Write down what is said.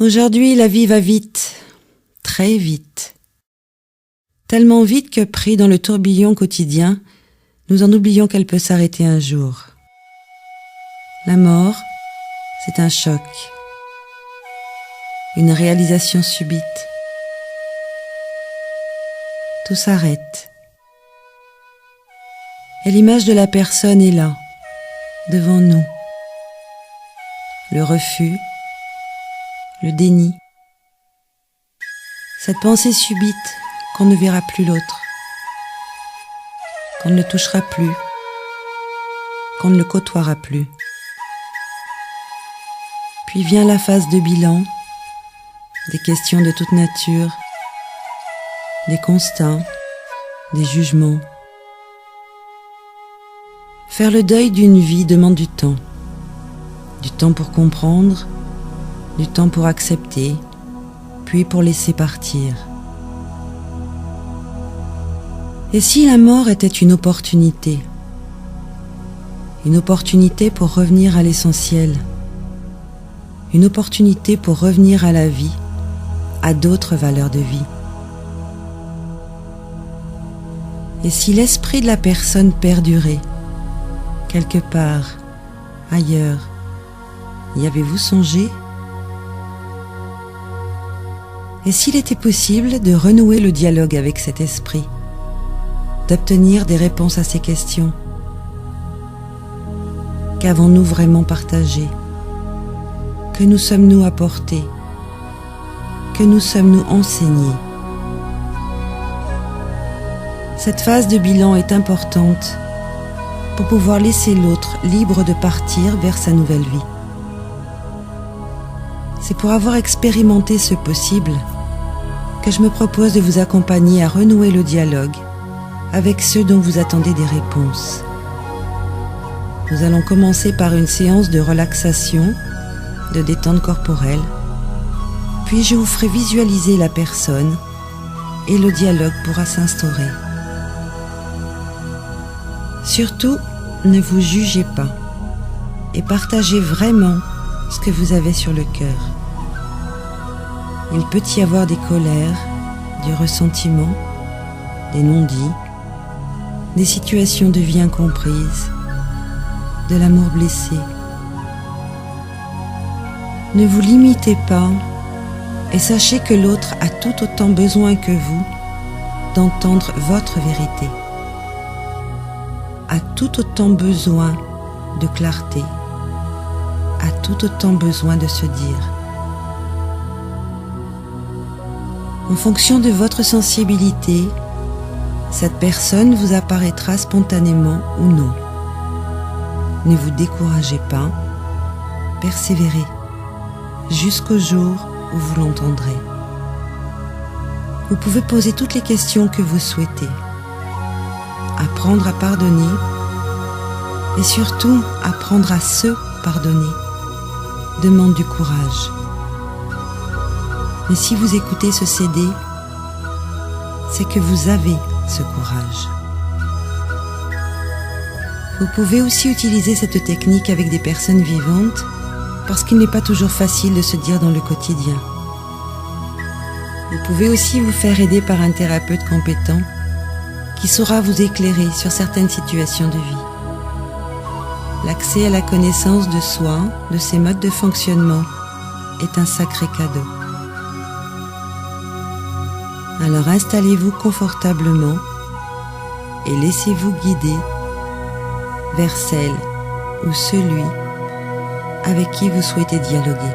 Aujourd'hui, la vie va vite, très vite. Tellement vite que pris dans le tourbillon quotidien, nous en oublions qu'elle peut s'arrêter un jour. La mort, c'est un choc, une réalisation subite. Tout s'arrête. Et l'image de la personne est là, devant nous. Le refus, le déni. Cette pensée subite qu'on ne verra plus l'autre, qu'on ne le touchera plus, qu'on ne le côtoiera plus. Puis vient la phase de bilan, des questions de toute nature, des constats, des jugements. Faire le deuil d'une vie demande du temps pour comprendre, du temps pour accepter, puis pour laisser partir. Et si la mort était une opportunité pour revenir à l'essentiel, une opportunité pour revenir à la vie, à d'autres valeurs de vie. Et si l'esprit de la personne perdurait, quelque part, ailleurs, y avez-vous songé? Et s'il était possible de renouer le dialogue avec cet esprit, d'obtenir des réponses à ces questions? Qu'avons-nous vraiment partagé? Que nous sommes-nous apportés? Que nous sommes-nous enseignés? Cette phase de bilan est importante pour pouvoir laisser l'autre libre de partir vers sa nouvelle vie. C'est pour avoir expérimenté ce possible que je me propose de vous accompagner à renouer le dialogue avec ceux dont vous attendez des réponses. Nous allons commencer par une séance de relaxation, de détente corporelle, puis je vous ferai visualiser la personne et le dialogue pourra s'instaurer. Surtout, ne vous jugez pas et partagez vraiment ce que vous avez sur le cœur. Il peut y avoir des colères, du ressentiment, des non-dits, des situations de vie incomprises, de l'amour blessé. Ne vous limitez pas et sachez que l'autre a tout autant besoin que vous d'entendre votre vérité, a tout autant besoin de clarté, a tout autant besoin de se dire. En fonction de votre sensibilité, cette personne vous apparaîtra spontanément ou non. Ne vous découragez pas, persévérez jusqu'au jour où vous l'entendrez. Vous pouvez poser toutes les questions que vous souhaitez, apprendre à pardonner et surtout apprendre à se pardonner demande du courage. Mais si vous écoutez ce CD, c'est que vous avez ce courage. Vous pouvez aussi utiliser cette technique avec des personnes vivantes parce qu'il n'est pas toujours facile de se dire dans le quotidien. Vous pouvez aussi vous faire aider par un thérapeute compétent qui saura vous éclairer sur certaines situations de vie. L'accès à la connaissance de soi, de ses modes de fonctionnement, est un sacré cadeau. Alors installez-vous confortablement et laissez-vous guider vers celle ou celui avec qui vous souhaitez dialoguer.